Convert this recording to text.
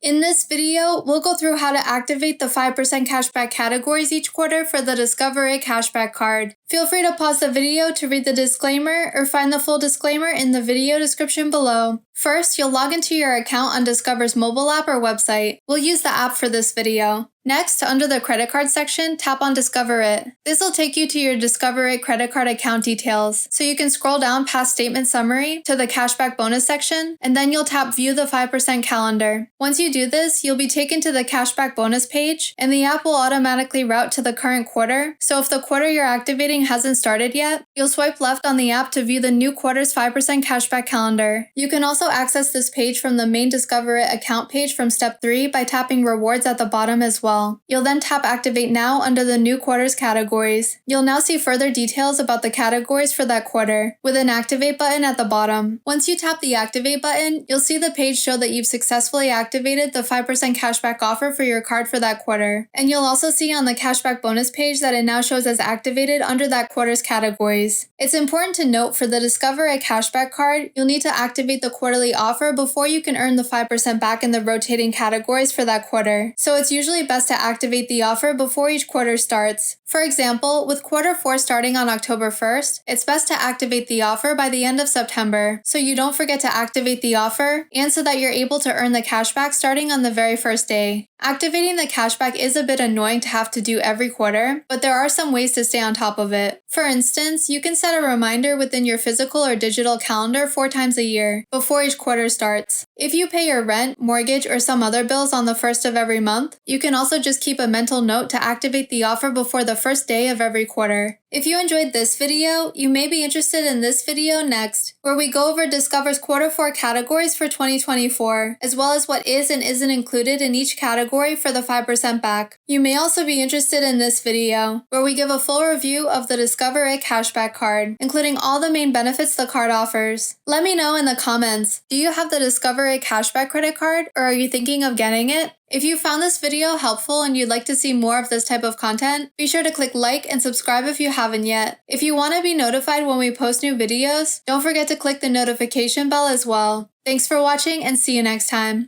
In this video, we'll go through how to activate the 5% cashback categories each quarter for the Discover a Cashback card. Feel free to pause the video to read the disclaimer or find the full disclaimer in the video description below. First, you'll log into your account on Discover's mobile app or website. We'll use the app for this video. Next, under the credit card section, tap on Discover It. This will take you to your Discover It credit card account details, so you can scroll down past Statement Summary to the Cashback Bonus section, and then you'll tap View the 5% Calendar. Once you do this, you'll be taken to the Cashback Bonus page, and the app will automatically route to the current quarter, so if the quarter you're activating hasn't started yet, you'll swipe left on the app to view the new quarter's 5% cashback calendar. You can also access this page from the main Discover It account page from Step 3 by tapping Rewards at the bottom as well. You'll then tap Activate Now under the new quarter's categories. You'll now see further details about the categories for that quarter, with an Activate button at the bottom. Once you tap the Activate button, you'll see the page show that you've successfully activated the 5% cashback offer for your card for that quarter. And you'll also see on the cashback bonus page that it now shows as activated under that quarter's categories. It's important to note for the Discover a Cashback card, you'll need to activate the quarterly offer before you can earn the 5% back in the rotating categories for that quarter. So it's usually best to activate the offer before each quarter starts. For example, with quarter 4 starting on October 1st, it's best to activate the offer by the end of September, so you don't forget to activate the offer and so that you're able to earn the cashback starting on the very first day. Activating the cashback is a bit annoying to have to do every quarter, but there are some ways to stay on top of it. For instance, you can set a reminder within your physical or digital calendar 4 times a year, before each quarter starts. If you pay your rent, mortgage, or some other bills on the first of every month, you can also just keep a mental note to activate the offer before the first day of every quarter. If you enjoyed this video, you may be interested in this video next, where we go over Discover's quarter 4 categories for 2024, as well as what is and isn't included in each category for the 5% back. You may also be interested in this video, where we give a full review of the Discover a Cashback card, including all the main benefits the card offers. Let me know in the comments, do you have the Discover a Cashback credit card, or are you thinking of getting it? If you found this video helpful and you'd like to see more of this type of content, be sure to click like and subscribe if you haven't yet. If you want to be notified when we post new videos, don't forget to click the notification bell as well. Thanks for watching and see you next time.